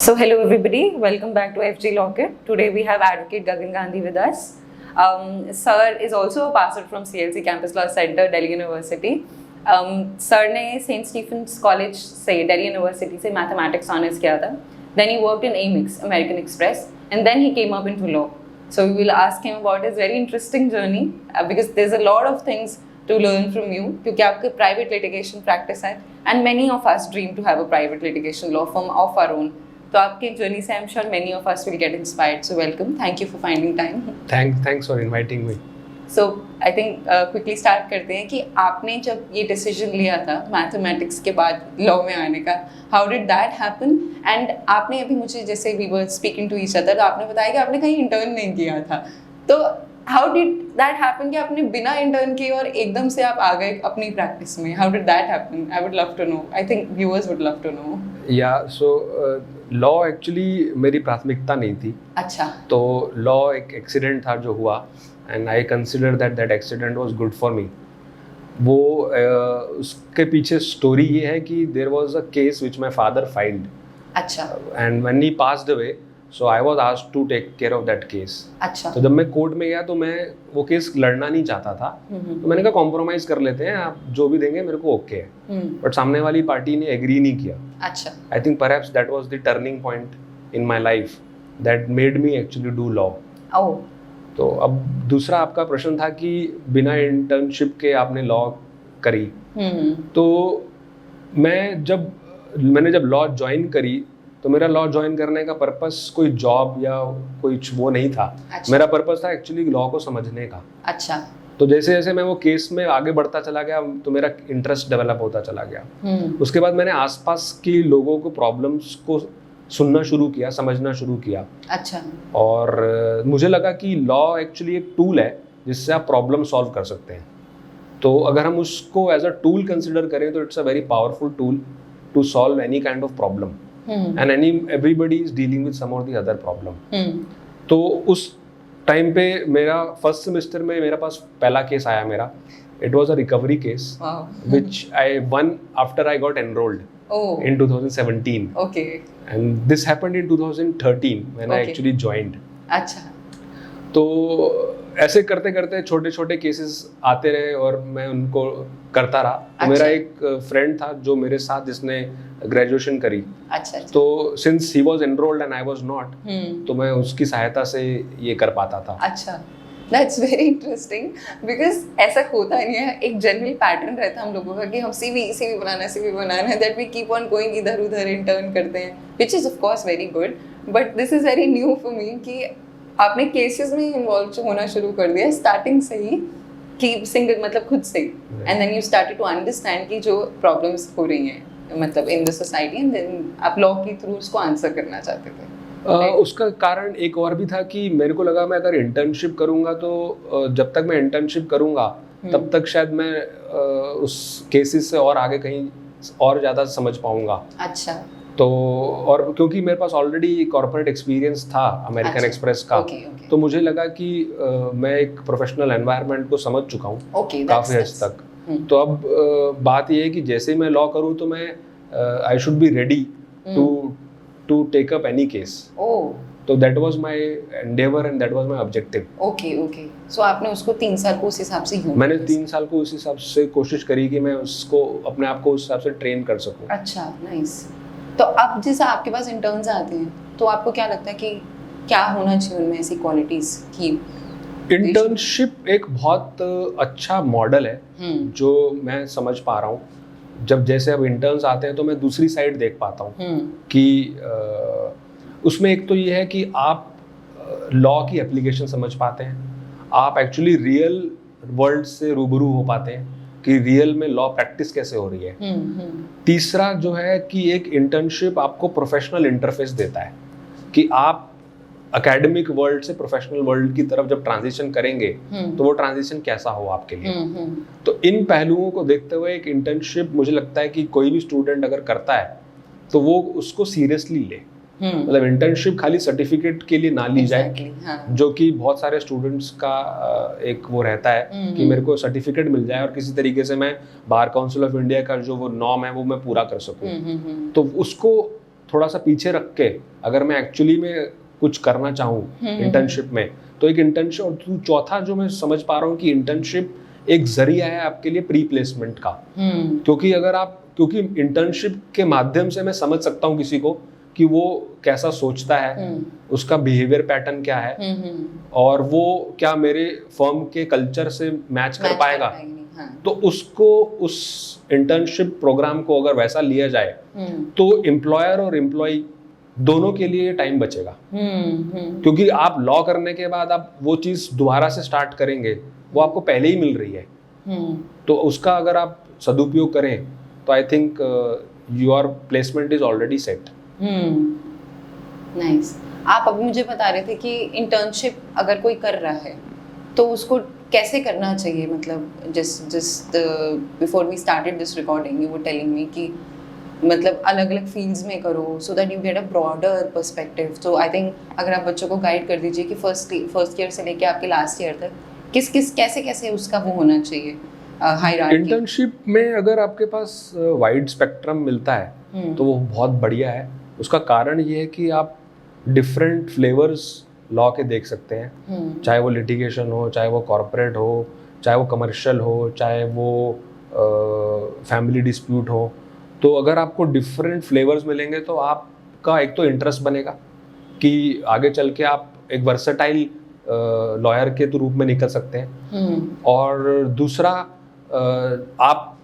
So hello everybody, welcome back to FG Locket. Today we have Advocate Gagan Gandhi with us. Sir is also a passer from CLC Campus Law Center, Delhi University. Sir ने St. Stephen's College से Delhi University से mathematics honors किया था. Then he worked in Amex, American Express, and then he came up into law. So we will ask him about his very interesting journey because there's a lot of things to learn from you क्योंकि आपकी private litigation practice है and many of us dream to have a private litigation law firm of our own. तो आपके journey से I'm sure many of us will get inspired. So welcome. Thank you for finding time. Thanks for inviting me. So I think quickly start करते हैं कि आपने जब ये decision लिया था mathematics के बाद law में आने का, how did that happen? And आपने अभी मुझे जैसे we were speaking to each other तो आपने बताया कि आपने कहीं intern नहीं किया था. तो how did that happen कि आपने बिना intern किए और एकदम से आप आ गए अपनी practice में? How did that happen? I would love to know. I think viewers would love to know. Yeah, so law actually मेरी प्राथमिकता नहीं थी. अच्छा. तो लॉ एक एक्सीडेंट था जो हुआ and I consider that accident was good for me. वो उसके पीछे स्टोरी ये है कि there was a case which my father filed. अच्छा. And when he passed away so I was asked to take care of that case. अच्छा. तो जब मैं कोर्ट में गया तो मैं वो केस लड़ना नहीं चाहता था. तो मैंने कहा कॉम्प्रोमाइज कर लेते हैं, आप जो भी देंगे मेरे को ओके है. बट सामने वाली पार्टी ने एग्री नहीं किया. अच्छा. I think perhaps that was the turning point in my life that made me actually do law. Oh. तो अब दूसरा आपका प्रश्न था कि बिना इंटर्नशिप के आपने लॉ करी. तो मैंने जब लॉ ज्वाइन करी तो मेरा लॉ ज्वाइन करने का पर्पस कोई जॉब या कोई वो नहीं था. अच्छा. मेरा पर्पस था एक्चुअली लॉ को समझने का. अच्छा. तो जैसे जैसे मैं वो केस में आगे बढ़ता चला गया तो मेरा इंटरेस्ट डेवलप होता चला गया. उसके बाद मैंने आसपास के लोगों को प्रॉब्लम्स को सुनना शुरू किया, समझना शुरू किया. अच्छा. और मुझे लगा कि लॉ एक्चुअली एक टूल है जिससे आप प्रॉब्लम सॉल्व कर सकते हैं. तो अगर हम उसको एज अ टूल कंसिडर करें तो it's a very powerful tool to solve any kind of problem and everybody is dealing with some और द अदर प्रॉब्लम. तो उस टाइम पे मेरा फर्स्ट सेमेस्टर में मेरे पास पहला केस आया मेरा. It was a recovery case which I one after I got enrolled in 2017. Okay. And this happened in 2013 when I actually joined. अच्छा. तो ऐसे करते करते छोटे छोटे केसेस आते रहे और मैं उनको करता रहा. तो मेरा एक फ्रेंड था जो मेरे साथ जिसने ग्रेजुएशन करी. अच्छा. तो since he was enrolled and I was not, तो मैं उसकी सहायता से ये कर पाता था. अच्छा. That's very interesting because ऐसा होता नहीं है. एक जनरल पैटर्न रहता है हम लोगों का कि हम CV बनाना है that we keep on going इधर उधर इंटर्न करते हैं, which is of course very good, but this is very new for me कि आपने केसेस में इन्वॉल्व होना शुरू कर दिया स्टार्टिंग से ही कि सिंगल मतलब खुद से, and then you started to understand कि जो प्रॉब्लम्स हो रही हैं मतलब in the society and then आप लॉ के थ्रू उसको आंसर करना चाहते थे. उसका कारण एक और भी था कि मेरे को लगा मैं अगर इंटर्नशिप करूंगा तो जब तक मैं इंटर्नशिप करूंगा तब तक शायद मैं उस केसेस से और आगे कहीं और ज़्यादा समझ पाऊंगा. अच्छा. तो और क्योंकि मेरे पास ऑलरेडी कॉर्पोरेट एक्सपीरियंस था अमेरिकन एक्सप्रेस का. तो मुझे लगा कि मैं एक प्रोफेशनल एनवायरनमेंट को समझ चुका हूँ काफ़ी हद तक. तो अब बात ये है कि जैसे मैं लॉ करूँ तो मैं I should be ready to take up any case. Oh. So that was my endeavor and that was my objective. Okay. So आपने उसको 3 साल को उस हिसाब से यूज़ मैंने 3 साल को उस हिसाब से कोशिश करी कि मैं उसको अपने आप को उस हिसाब से ट्रेन कर सकूं. अच्छा, नाइस. तो अब जैसे आपके पास इंटर्न्स आते हैं तो आपको क्या लगता है कि क्या होना चाहिए उनमें ऐसी क्वालिटीज की? इंटर्नशिप एक बहुत अच्छा मॉडल है जो मैं समझ पा रहा हूँ. जब जैसे अब इंटर्न्स आते हैं तो मैं दूसरी साइड देख पाता हूँ कि उसमें एक तो ये है कि आप लॉ की एप्लीकेशन समझ पाते हैं, आप एक्चुअली रियल वर्ल्ड से रूबरू हो पाते हैं कि रियल में लॉ प्रैक्टिस कैसे हो रही है. तीसरा जो है कि एक इंटर्नशिप आपको प्रोफेशनल इंटरफेस देता है कि आप एकेडमिक वर्ल्ड से प्रोफेशनल वर्ल्ड की तरफ जब ट्रांजिशन करेंगे तो वो ट्रांजिशन कैसा हो आपके लिए. तो इन पहलुओं को देखते हुए एक इंटर्नशिप मुझे लगता है कि कोई भी स्टूडेंट अगर करता है तो वो उसको सीरियसली ले. मतलब इंटर्नशिप खाली सर्टिफिकेट के लिए ना ली जाए, जो कि बहुत सारे स्टूडेंट्स का एक वो रहता है कि मेरे को सर्टिफिकेट मिल जाए और किसी तरीके से मैं बार काउंसिल ऑफ इंडिया का जो वो नॉर्म है वो मैं पूरा कर सकूं. तो उसको थोड़ा सा पीछे रख के अगर मैं एक्चुअली में कुछ करना चाहूँ इंटर्नशिप में, तो एक इंटर्नशिप, और चौथा जो मैं समझ पा रहा हूँ कि इंटर्नशिप एक जरिया है आपके लिए प्री प्लेसमेंट का। क्योंकि इंटर्नशिप के माध्यम से मैं समझ सकता हूँ किसी को कि वो कैसा सोचता है, उसका बिहेवियर पैटर्न क्या है, और वो क्या मेरे फर्म के कल्चर से मैच कर पाएगा। तो उसको, उस इंटर्नशिप प्रोग्राम को अगर वैसा लिया जाए तो एम्प्लॉयर और एम्प्लॉय दोनों के लिए टाइम बचेगा। क्योंकि आप लॉ करने के बाद आप वो चीज दोबारा से स्टार्ट करेंगे, वो आपको पहले ही मिल रही है। तो उसका अगर आप सदुपयोग करें तो I think your placement is already set. Nice. आप अभी मुझे बता रहे थे कि इंटर्नशिप अगर कोई कर रहा है तो उसको कैसे करना चाहिए, मतलब just before we started this recording you were telling me कि मतलब अलग अलग फील्ड्स में करो so that you get a broader perspective। तो आई थिंक अगर आप बच्चों को गाइड कर दीजिए कि फर्स्ट ईयर से लेके आपके लास्ट ईयर तक किस कैसे उसका वो होना चाहिए हायरार्की। इंटर्नशिप में अगर आपके पास वाइड स्पेक्ट्रम मिलता है तो वो बहुत बढ़िया है। उसका कारण ये है कि आप डिफरेंट फ्लेवर्स लॉ के देख सकते हैं, चाहे वो लिटिगेशन हो, चाहे वो कॉर्पोरेट हो, चाहे वो कमर्शियल हो, चाहे वो फैमिली डिस्प्यूट हो। तो अगर आपको डिफरेंट फ्लेवर्स मिलेंगे तो आपका एक तो इंटरेस्ट बनेगा कि आगे चल के आप एक वर्सेटाइल लॉयर के रूप में निकल सकते हैं, और दूसरा आप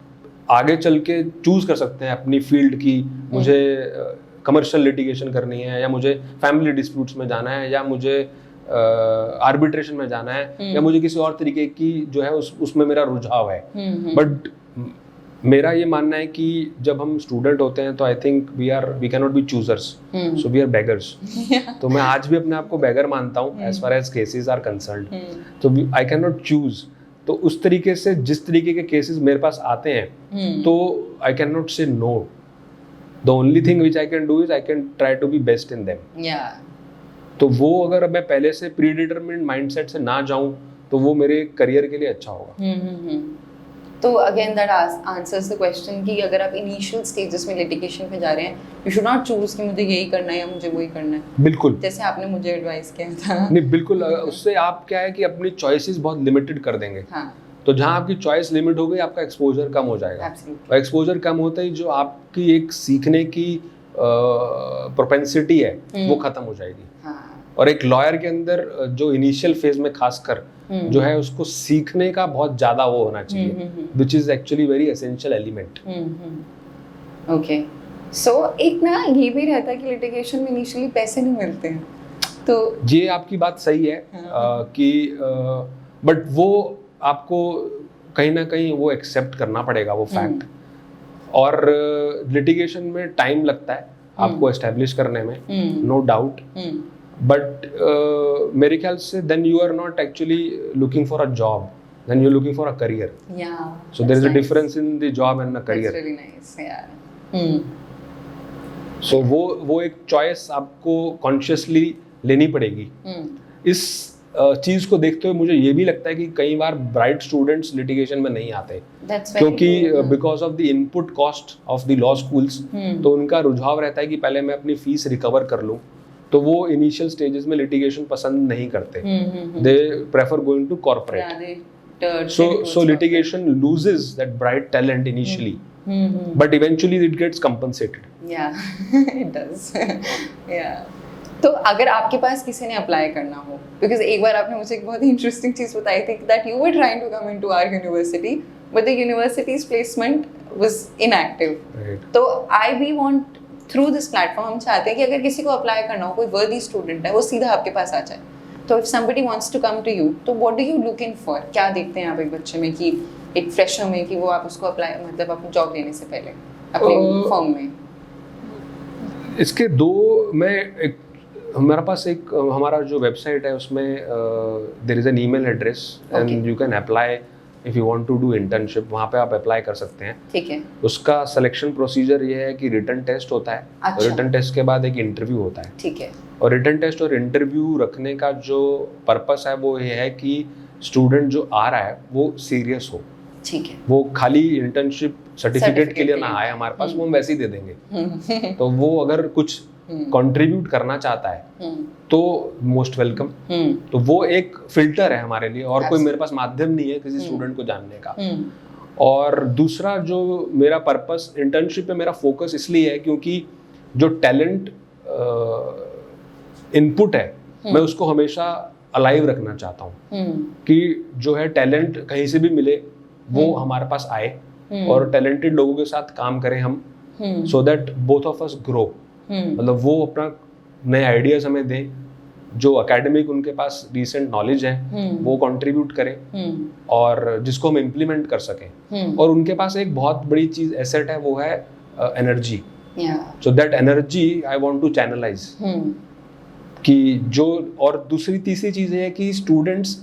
आगे चल के चूज कर सकते हैं अपनी फील्ड की, मुझे कमर्शियल लिटिगेशन करनी है, या मुझे फैमिली डिस्प्यूट्स में जाना है, या मुझे आर्बिट्रेशन में जाना है, या मुझे किसी और तरीके की जो है उसमें मेरा रुझाव है। बट मेरा ये मानना है कि जब हम स्टूडेंट होते हैं तो I think we can not be choosers, so we are beggars. तो मैं आज भी अपने आप को बेगर मानता हूँ as far as cases are concerned. तो आई कैन नॉट चूज। तो उस तरीके से जिस तरीके के केसेस मेरे पास आते हैं तो I can not say no. The only thing which I can do is I can try to be best in them. तो वो अगर मैं पहले से प्री डिटरमिन्ड माइंडसेट से ना जाऊं तो वो मेरे करियर के लिए अच्छा होगा। तो again that answers the question कि अगर आप इनिशियल स्टेजेस में लिटिगेशन पे जा रहे हैं, यू शुड नॉट चूज कि मुझे यही करना है या मुझे वही करना है। बिल्कुल, जैसे आपने मुझे एडवाइस किया था। नहीं बिल्कुल, उससे आप क्या है कि अपनी चॉइसेस बहुत लिमिटेड कर देंगे। हाँ। तो जहाँ आपकी चॉइस लिमिट हो गई, आपका एक्सपोजर कम हो जाएगा। और एक्सपोजर कम होता ही जो आपकी एक सीखने की प्रोपेंसिटी है वो खत्म हो जाएगी। और एक लॉयर के अंदर जो इनिशियल फेज में खासकर जो है उसको सीखने का बहुत ज्यादा वो होना चाहिए, which is actually very essential element. Okay, so एक ना ये भी रहता है कि लिटिगेशन में इनिशियली पैसे नहीं मिलते हैं, तो ये आपकी बात सही है कि बट वो आपको कहीं ना कहीं वो एक्सेप्ट करना पड़ेगा वो फैक्ट। और लिटिगेशन में टाइम लगता है आपको एस्टेब्लिश करने में, नो डाउट। बट मेरे ख्याल से then you are not actually looking for a job, then you are looking for a career. So there is a difference in the job and the career. So वो एक choice आपको consciously लेनी पड़ेगी। इस चीज को देखते हुए मुझे ये भी लगता है कि कई बार ब्राइट स्टूडेंट्स लिटिगेशन में नहीं आते, क्योंकि because of the input cost of the law schools, तो उनका रुझाव रहता है कि पहले मैं अपनी फीस रिकवर कर लूं। तो वो इनिशियल स्टेजेस में लिटिगेशन पसंद नहीं करते, they prefer going to corporate. So litigation loses that bright talent initially, but eventually it gets compensated. Yeah, it does. Yeah. तो अगर आपके पास किसी ने अप्लाई करना हो, बिकॉज एक बार आपने मुझे एक बहुत ही इंटरेस्टिंग चीज़ बताई थी that you were trying to come into our university but the universities placement was inactive. तो I we want through this platform, हम चाहते हैं कि अगर किसी को अप्लाई करना हो, कोई वर्दी स्टूडेंट है, वो सीधा आपके पास आ जाए। तो if somebody wants to come to you, तो what do you look in for? क्या देखते हैं आप एक बच्चे में, कि एक फ्रेशर में, कि वो आप उसको अप्लाई, मतलब अपनी जॉब लेने से पहले अपने फर्म में? इसके दो, मैं एक हमारा पास एक हमारा जो वेबसाइट है उसमें there is an email address and you can apply if you want to do internship. वहाँ पे आप अप्लाई कर सकते हैं। ठीक है। उसका सिलेक्शन प्रोसीजर ये है कि रिटन टेस्ट होता है। अच्छा। रिटन टेस्ट के बाद एक इंटरव्यू होता है। ठीक है। और रिटन टेस्ट और इंटरव्यू रखने का जो पर्पस है वो ये है कि स्टूडेंट जो आ रहा है वो सीरियस हो ठीक है। वो खाली इंटर्नशिप सर्टिफिकेट के लिए ना के आए हमारे पास, वो हम वैसे ही दे देंगे। तो वो अगर कुछ कंट्रीब्यूट करना चाहता है तो मोस्ट वेलकम। तो वो एक फिल्टर है हमारे लिए, और कोई मेरे पास माध्यम नहीं है किसी स्टूडेंट को जानने का। और दूसरा जो मेरा पर्पस इंटर्नशिप पे मेरा फोकस इसलिए है क्योंकि जो टैलेंट इनपुट है मैं उसको हमेशा अलाइव रखना चाहता हूँ कि जो है टैलेंट कहीं से भी मिले वो हमारे पास आए और टैलेंटेड लोगों के साथ काम करें हम, so that both of us grow. मतलब वो अपना नए आइडियाज हमें दें, जो एकेडमिक उनके पास रिसेंट नॉलेज है वो कंट्रीब्यूट करें और जिसको हम इम्प्लीमेंट कर सकें। और उनके पास एक बहुत बड़ी चीज एसेट है, वो है energy. So that energy I want to channelize कि जो, और दूसरी तीसरी चीज है कि स्टूडेंट्स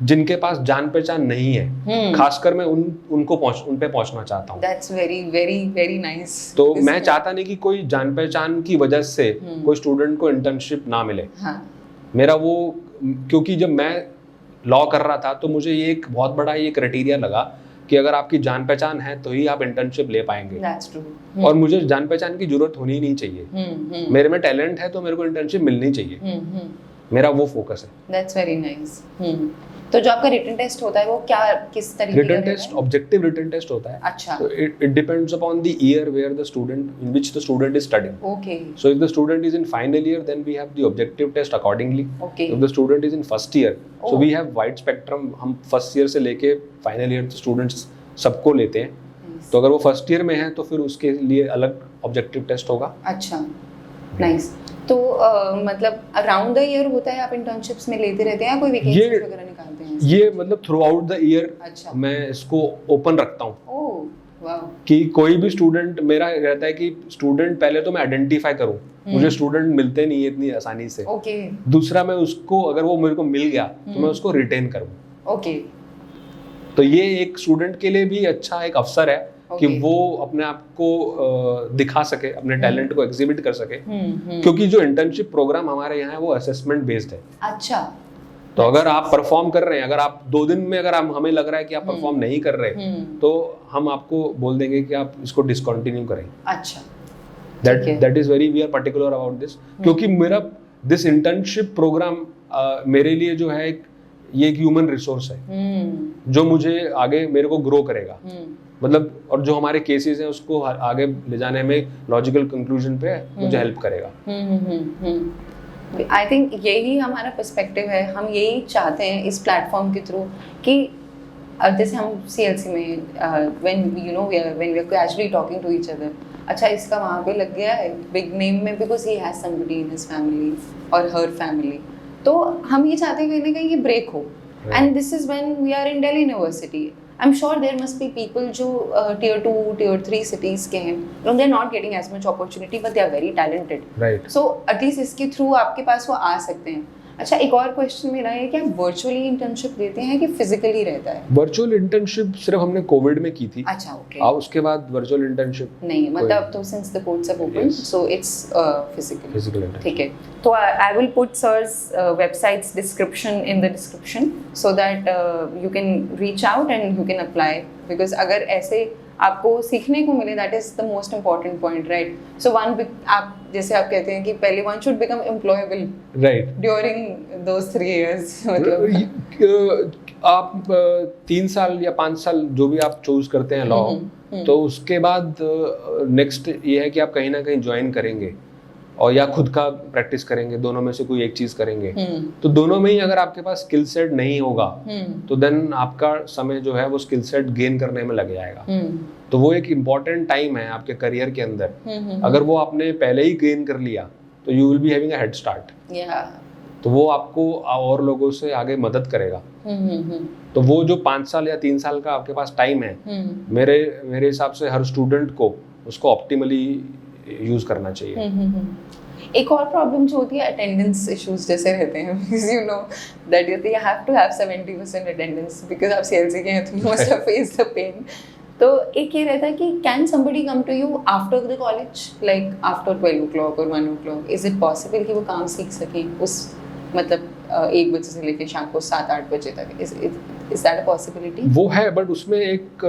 जिनके पास जान पहचान नहीं है, खासकर मैं उन पे पहुंचना चाहता हूँ। That's very very very nice। तो मैं चाहता नहीं कि कोई जान पहचान की वजह से कोई स्टूडेंट को इंटर्नशिप ना मिले। मेरा वो, क्योंकि जब मैं लॉ कर रहा था तो मुझे ये एक बहुत बड़ा ये क्राइटेरिया लगा कि अगर आपकी जान पहचान है तो ही आप इंटर्नशिप ले पाएंगे। That's true। और मुझे जान पहचान की जरूरत होनी ही नहीं चाहिए। मेरे में टैलेंट है तो मेरे को इंटर्नशिप मिलनी चाहिए। मेरा वो फोकस है। That's very nice। तो जो आपका रिटन टेस्ट होता है वो क्या, किस तरीके का written test objective written test होता है। अच्छा। So it depends upon the year where the student, in which the student is studying. Okay। So if the student is in final year, then we have the objective test accordingly. Okay। If the student is in first year, so we have wide spectrum। हम first year से लेके final year students सबको लेते हैं। तो अगर वो first year में है तो फिर उसके लिए अलग ऑब्जेक्टिव टेस्ट होगा। अच्छा, नाइस। तो मतलब अराउंड द ईयर होता है, आप इंटर्नशिप्स में लेते रहते हैं या कोई वैकेंसीज वगैरह निकालते हैं? ये मतलब थ्रू आउट द ईयर। अच्छा। मैं इसको ओपन रखता हूँ। ओह वाह। कि कोई भी स्टूडेंट, मेरा रहता है कि स्टूडेंट पहले तो मैं आइडेंटिफाई करूँ, मुझे स्टूडेंट मिलते नहीं है इतनी आसानी से। ओके। दूसरा मैं उसको, अगर वो मेरे को मिल गया तो मैं उसको रिटेन करूँ। ओके। तो ये एक स्टूडेंट के लिए भी अच्छा एक अवसर है कि वो अपने आप को दिखा सके, अपने टैलेंट को एग्जिबिट कर सके। क्योंकि जो इंटर्नशिप प्रोग्राम हमारे यहाँ है वो असेसमेंट बेस्ड है। अच्छा। तो अगर आप परफॉर्म कर रहे हैं, अगर आप 2 दिन में अगर हमें लग रहा है कि आप परफॉर्म नहीं कर रहे, तो हम आपको बोल देंगे कि आप इसको डिसकंटिन्यू करें। अच्छा। That is very, we are particular about this. क्योंकि मेरा दिस इंटर्नशिप प्रोग्राम मेरे लिए जो है ये एक ह्यूमन रिसोर्स है जो मुझे आगे मेरे को ग्रो करेगा। मतलब, और जो हमारे केसेस हैं उसको आगे ले जाने में लॉजिकल कंक्लूजन पे मुझे हेल्प करेगा। आई थिंक यही हमारा पर्सपेक्टिव है। हम यही चाहते हैं इस प्लेटफॉर्म के थ्रू कि जैसे हम CLC में when we are casually talking to each other, अच्छा इसका वहाँ पे लग गया है बिग नेम में because he has somebody in his family और हर फैमिली। तो हम ये चाहते हैं कहीं ना कहीं ये ब्रेक हो। And this is when we are in Delhi university. I'm sure there must be people जो tier 2, tier 3 cities के हैं, they are not getting as much opportunity but they are very talented. Right. So at least इसके through आपके पास वो आ सकते हैं। अच्छा, एक और क्वेश्चन मेरा है कि आप वर्चुअली इंटर्नशिप देते हैं कि फिजिकली रहता है? वर्चुअल इंटर्नशिप सिर्फ हमने कोविड में की थी। अच्छा, ओके। उसके बाद वर्चुअल इंटर्नशिप नहीं, मतलब तो since the courts have open so it's physical. ठीक है। तो I will put sir's websites description in the description so that you can reach out and you can apply, because अगर ऐसे आपको सीखने को मिले, that is the most important point, right? So आप जैसे आप कहते हैं कि पहले one should become employable, right, during those 3 years। मतलब आप 3 साल या 5 साल जो भी आप चूज करते हैं लॉ, तो उसके बाद नेक्स्ट ये है कि आप कहीं ना कहीं ज्वाइन करेंगे और या खुद का प्रैक्टिस करेंगे, दोनों में से कोई एक चीज करेंगे। तो दोनों में ही अगर आपके पास स्किल सेट नहीं होगा तो देन आपका समय जो है वो स्किल सेट गेन करने में लग जाएगा। तो वो एक इम्पॉर्टेंट टाइम है आपके करियर के अंदर। अगर वो आपने पहले ही गेन कर लिया तो you will be having a head start. तो वो आपको और लोगों से आगे मदद करेगा। तो वो जो 5 साल या 3 साल का आपके पास टाइम है, मेरे हिसाब से हर स्टूडेंट को उसको ऑप्टिमली यूज करना चाहिए। एक और प्रॉब्लम जो होती है अटेंडेंस इश्यूज जैसे रहते हैं, because you know that you have to have 70% attendance because आप CLC के हैं तो you must have faced the pain। तो एक ये रहता है कि can somebody come to you after the college, like after 12 o'clock or 1 o'clock? Is it possible कि वो काम सीख सके उस मतलब 1 बजे से लेके शाम को 7-8 बजे तक? Is that a possibility? वो है, बट उसमें एक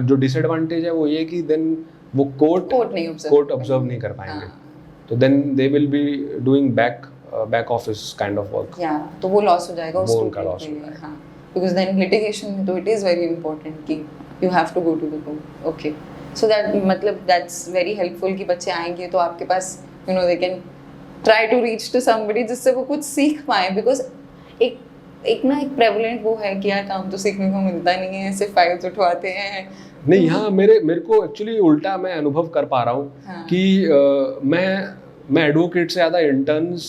जो डिसएडवांटेज है वो ये कि देन वो कोर्ट ऑब्जर्व नहीं कर पाएंगे, तो then they will be doing back office kind of work. तो वो लॉस हो जाएगा वो उनका लॉस हो जाएगा। हाँ, बिकॉज देन लिटिगेशन में तो इट इज वेरी इंपॉर्टेंट कि you have to go to the court. Okay, so that मतलब दैट्स वेरी हेल्पफुल कि बच्चे आएंगे तो आपके पास you know they can try to reach to somebody जिससे वो कुछ सीख पाए, बिकॉज एक प्रेवलेंट वो है कि यार काम तो सीखने को मिलता नहीं है, सिर्फ फाइल्स उठवाते हैं। नहीं, यहाँ मेरे को एक्चुअली उल्टा मैं अनुभव कर पा रहा हूँ कि मैं एडवोकेट से ज़्यादा इंटर्न्स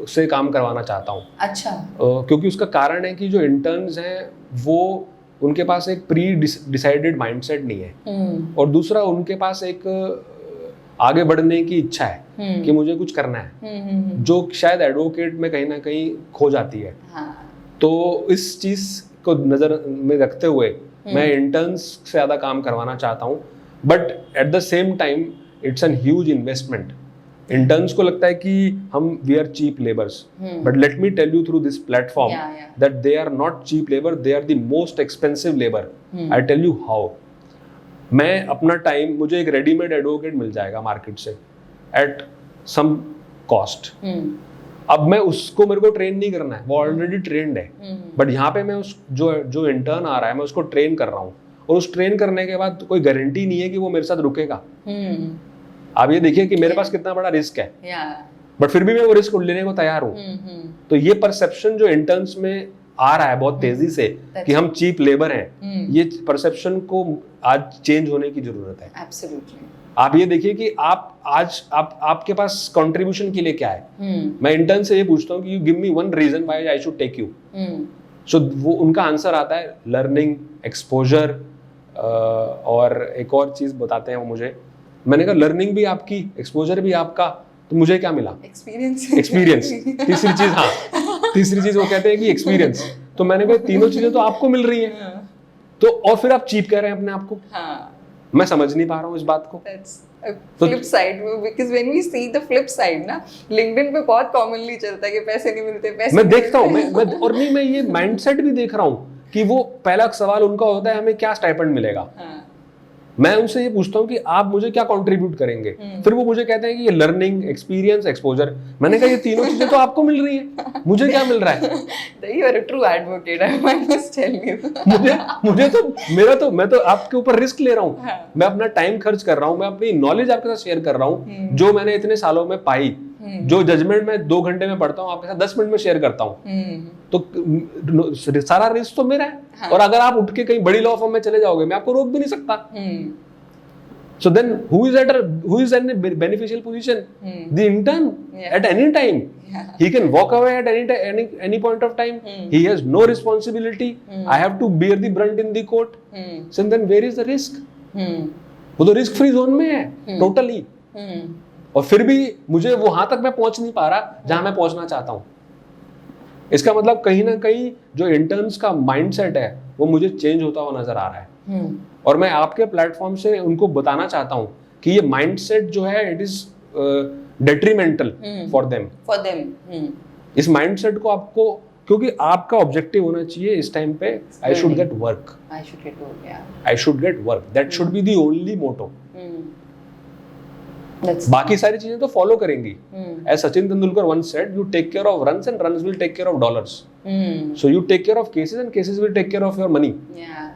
से काम करवाना चाहता हूँ। अच्छा। क्योंकि उसका कारण है कि जो इंटर्न्स हैं वो उनके पास एक प्री डिसाइडेड माइंडसेट नहीं है, और दूसरा उनके पास एक आगे बढ़ने की इच्छा है कि मुझे कुछ करना है, जो शायद एडवोकेट में कहीं ना कहीं खो जाती है। तो इस चीज़ को नज़र में रखते हुए मैं इंटर्न्स से ज़्यादा काम करवाना चाहता हूँ, but at the same time it's an huge investment. Interns को लगता है कि हम we are cheap labours, but let me tell you through this platform that they are not cheap labour, they are the most expensive labour. I tell you how. मैं अपना time, मुझे एक readymade advocate मिल जाएगा market से at some cost. अब मैं उसको, मेरे को ट्रेन नहीं करना है, वो ऑलरेडी ट्रेंड है, बट यहाँ पे मैं उस जो इंटर्न आ रहा है मैं उसको ट्रेन कर रहा हूँ, और उस ट्रेन करने के बाद कोई गारंटी नहीं है कि वो मेरे साथ रुकेगा। आप ये देखिए कि मेरे पास कितना बड़ा रिस्क है, बट फिर भी मैं वो रिस्क लेने को तैयार हूँ। तो ये परसेप्शन जो इंटर्न्स में आ रहा है बहुत तेजी से कि हम चीप लेबर हैं, ये परसेप्शन को आज चेंज होने की जरूरत है। Absolutely. आप ये देखिए कि आपके पास कंट्रीब्यूशन के लिए क्या है। मैं इंटर्न से ये पूछता हूँ कि you give me one reason why I should take you, so वो उनका आंसर आता है लर्निंग, एक्सपोजर, और एक और चीज बताते हैं वो मुझे। मैंने कहा लर्निंग भी आपकी, एक्सपोजर भी आपका, तो मुझे क्या मिला? एक्सपीरियंस। तीसरी चीज, हाँ, तीसरी चीज वो कहते हैं कि एक्सपीरियंस। तो मैंने कहा तीनों चीजें तो आपको मिल रही हैं, तो और फिर आप चीप कह रहे हैं अपने आप को। मैं समझ नहीं पा रहा हूँ इस बात को। Flip side, because when we see the flip side ना, लिंक्डइन पे बहुत कॉमनली चलता है कि पैसे नहीं मिलते, पैसे मैं देखता हूँ, मैं और नहीं, मैं ये माइंडसेट भी देख रहा हूँ कि वो पहला सवाल उनका होता है हमें क्या स्टाइपेंड मिलेगा। मैं उनसे ये पूछता हूँ कि आप मुझे क्या कंट्रीब्यूट करेंगे, फिर वो मुझे कहते हैं कि ये लर्निंग, एक्सपीरियंस, एक्सपोजर। मैंने कहा ये तीनों चीजें तो आपको मिल रही हैं, मुझे क्या मिल रहा है? You are a true advocate, I must tell you. मैं तो आपके ऊपर रिस्क ले रहा हूँ, मैं अपना टाइम खर्च कर रहा हूँ, मैं अपनी नॉलेज आपके साथ शेयर कर रहा हूँ, जो मैंने इतने सालों में पाई, जो जजमेंट में 2 घंटे में पढ़ता हूँ आपके साथ 10 मिनट में शेयर करता हूँ। तो सारा रिस्क तो मेरा है, और अगर आप उठ के कहीं बड़ी लॉ फर्म में चले जाओगे मैं आपको रोक भी नहीं सकता। So then who is in a beneficial position? The intern at any time. He can walk away at any point of time. He has no responsibility. I have to bear the brunt in the court. So then where is the risk? वो तो risk free zone में है totally, और फिर भी मुझे वहां तक मैं पहुंच नहीं पा रहा जहां मैं पहुंचना चाहता हूं। इसका मतलब कहीं ना कहीं जो इंटर्न्स का माइंडसेट है वो मुझे चेंज होता हुआ नजर आ रहा है, और मैं आपके प्लेटफॉर्म से उनको बताना चाहता हूं कि ये माइंडसेट जो है it is detrimental for them. इस माइंडसेट को आपको, क्योंकि आपका ऑब्जेक्टिव होना चाहिए इस टाइम पे I should get work, that should be the only motto. बाकी सारी चीजें तो फॉलो करेंगी। As Sachin Tendulkar once said, you take care of runs and runs will take care of dollars. So you take care of cases and cases will take care of your money. Yeah,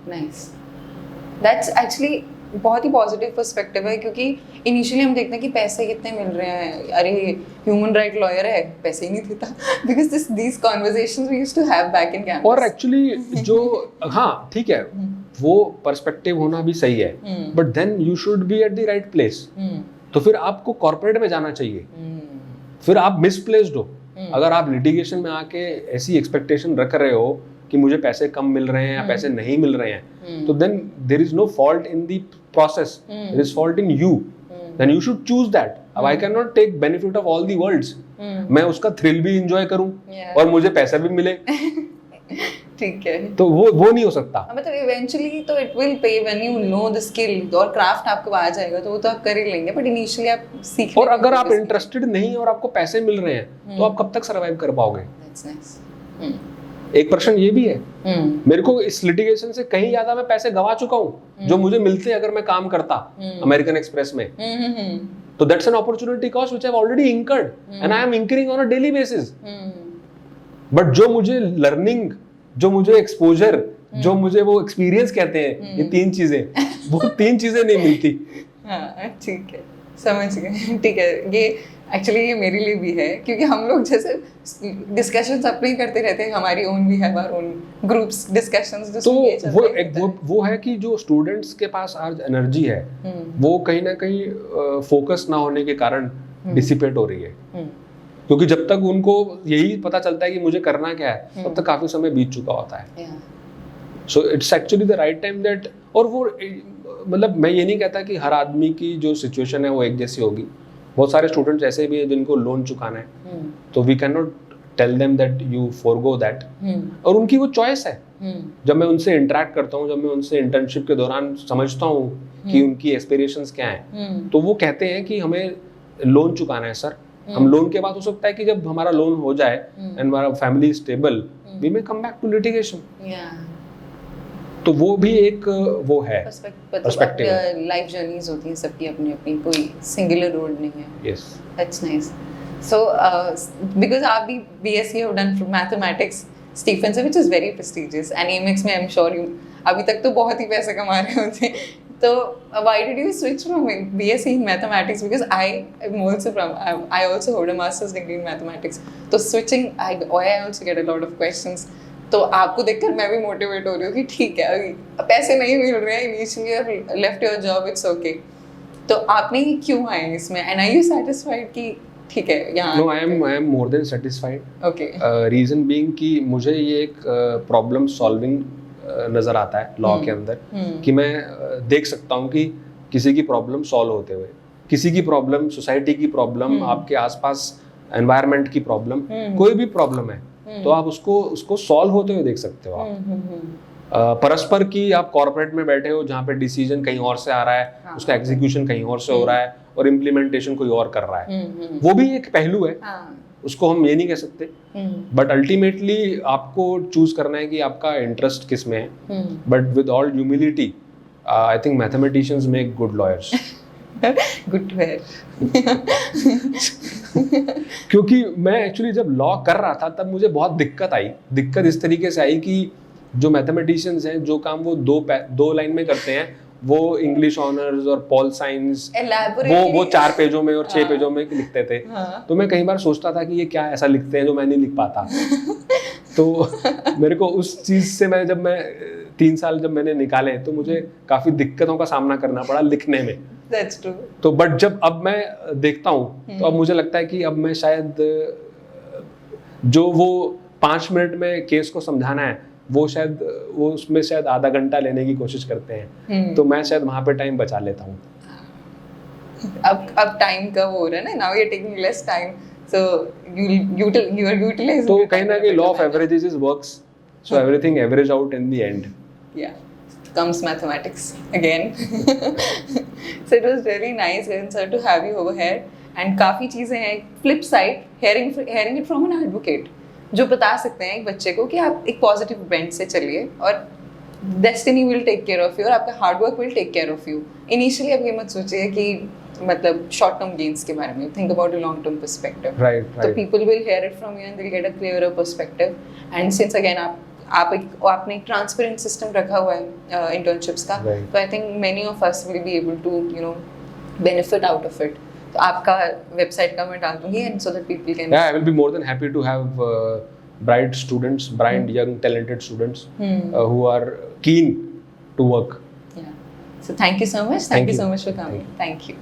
nice. That's actually बहुत ही positive perspective है, क्योंकि initially हम देखते हैं कि पैसे कितने मिल रहे हैं, अरे ह्यूमन राइट लॉयर है, पैसे ही नहीं देता, because these conversations we used to have back in campus. और एक्चुअली जो हाँ ठीक है वो पर्सपेक्टिव होना भी सही है, but then you should be at the right place. तो फिर आपको कॉर्पोरेट में जाना चाहिए, फिर आप मिसप्लेस्ड हो। अगर आप लिटिगेशन में आके ऐसी एक्सपेक्टेशन रख रहे हो कि मुझे पैसे कम मिल रहे हैं या पैसे नहीं मिल रहे हैं, तो then there is no fault in the process, there is fault in you, then you should choose that. अब I can not take benefit of all the worlds, मैं उसका थ्रिल भी एंजॉय करूं और मुझे पैसा भी मिले, ठीक है, तो वो नहीं हो सकता। मतलब इवेंचुअली तो it will pay when you know the skill और क्राफ्ट आपको आ जाएगा तो वो तो आप कर ही लेंगे, बट इनिशियली आप सीख। और अगर आप इंटरेस्टेड नहीं और आपको पैसे मिल रहे हैं तो आप कब तक सर्वाइव कर पाओगे? That's nice. एक प्रश्न ये भी है, मेरे को इस लिटिगेशन से कहीं ज्यादा मैं पैसे गवा चुका हूँ जो मुझे मिलते अगर मैं काम करता अमेरिकन एक्सप्रेस में। तो that's an opportunity cost which I have already incurred and I am incurring on a daily basis. But जो मुझे लर्निंग, जो मुझे एक्सपोजर, जो मुझे वो एक्सपीरियंस कहते हैं, ये 3 चीजें, वो 3 चीजें नहीं मिलती। हाँ ठीक है, समझ गए। ठीक है, ये एक्चुअली ये मेरे लिए भी है, क्योंकि हम लोग जैसे डिस्कशंस अपने ही करते रहते हैं, हमारी ओन भी है, आवर ओन ग्रुप्स डिस्कशंस। तो वो है कि जो स्टूडेंट्स के पास आज एनर्जी है वो कहीं ना कहीं फोकस ना होने के कारण डिसिपेट हो रही है, क्योंकि जब तक उनको यही पता चलता है कि मुझे करना क्या है तब तक काफी समय बीत चुका होता है। So it's actually the right time that, और वो मतलब मैं ये नहीं कहता कि हर आदमी की जो सिचुएशन है वो एक जैसी होगी। बहुत सारे स्टूडेंट्स ऐसे भी हैं जिनको लोन चुकाना है, तो we can not tell them that you forgo that, और उनकी वो चॉइस है। जब मैं उनसे इंटरेक्ट करता हूँ, जब मैं उनसे इंटर्नशिप के दौरान समझता हूँ कि उनकी एस्पिरेशंस क्या हैं, तो वो कहते हैं कि हमें लोन चुकाना है सर। हम लोन के बाद हो सकता है कि जब हमारा लोन हो जाए एंड हमारा family stable, we may come back to litigation. तो वो भी एक वो है पर्सपेक्टिव। लाइफ जर्नीज होती हैं सबकी अपनी अपनी, कोई सिंगुलर रोड नहीं है। Yes, that's nice. So because आप भी BSc have done from mathematics Stephen से, which is very prestigious, and Amex में आई एम श्योर यू अभी तक तो बहुत ही पैसे कमा रहे होते। तो why did you switch from BSc in mathematics? Because I also hold a master's degree in mathematics. तो switching, I also get a lot of questions. तो आपको देखकर मैं भी मोटिवेट हो रही हूँ कि ठीक है, अभी पैसे नहीं मिल रहे हैं, इनिशियली आप left your job, it's okay. तो आपने क्यों आए इसमें, एंड आर यू सेटिस्फाइड कि ठीक है यहाँ? No, I am more than satisfied. Okay, reason being कि मुझे ये एक प्रॉब्लम सॉल्विंग नजर आता है लॉ के अंदर, कि मैं देख सकता हूँ कि किसी की प्रॉब्लम सॉल्व होते हुए, किसी की प्रॉब्लम, सोसाइटी की प्रॉब्लम, आपके आसपास एनवायरनमेंट की प्रॉब्लम, कोई भी प्रॉब्लम है तो आप उसको सॉल्व होते हुए देख सकते हो आप। परस्पर की आप कॉर्पोरेट में बैठे हो जहाँ पे डिसीजन कहीं और से आ रहा है, उसका एग्जीक्यूशन कहीं और से हो रहा है और इम्प्लीमेंटेशन कोई और कर रहा है, वो भी एक पहलू है, उसको हम ये नहीं कह सकते। बट अल्टीमेटली आपको चूज करना है कि आपका इंटरेस्ट किस में है। But with all humility, I think mathematicians make good lawyers. Good to hear. क्योंकि मैं एक्चुअली जब लॉ कर रहा था तब मुझे बहुत दिक्कत आई। दिक्कत इस तरीके से आई कि जो मैथमेटिशियंस हैं, जो काम वो दो लाइन में करते हैं, वो इंग्लिश ऑनर्स और पॉल साइंस वो 4 पेजों में और 6 पेजों में लिखते थे। तो मैं कई बार सोचता था कि ये क्या ऐसा लिखते हैं जो मैं नहीं लिख पाता। तो मेरे को उस चीज से जब मैं 3 साल जब मैंने निकाले तो मुझे काफी दिक्कतों का सामना करना पड़ा लिखने में। That's true. तो बट जब अब मैं देखता हूँ तो अब मुझे लगता है कि अब मैं शायद जो वो 5 मिनट में केस को समझाना है वो उसमें शायद आधा घंटा लेने की कोशिश करते हैं। तो मैं शायद वहां पे टाइम बचा लेता हूँ। अब टाइम का हो रहा है ना, now you are taking less time, so you are utilizing. तो कहीं ना कहीं law of averages works, so everything average out in the end. या comes mathematics again. So it was really nice, sir, to have you over here. And काफ़ी चीज़ें हैं, flip side, hearing it from an advocate, जो बता सकते हैं एक बच्चे को कि आप एक पॉजिटिव बेंट से चलिए और destiny will take care of you और आपका hard work will take care of you. Initially आप ये मत सोचिए कि मतलब शॉर्ट टर्म गेन्स के बारे में, think about a long term perspective. Right. तो people will hear it from you and they will get a clearer perspective. And since again आपने एक ट्रांसपेरेंट सिस्टम रखा हुआ है इंटर्नशिप्स का, तो I think many of us will be able to benefit out of it. तो आपका website का मैं डाल दूंगी and so that people can. I will be more than happy to have bright students, young talented students who are keen to work. Yeah. So thank you so much. Thank you so much for coming. Thank you.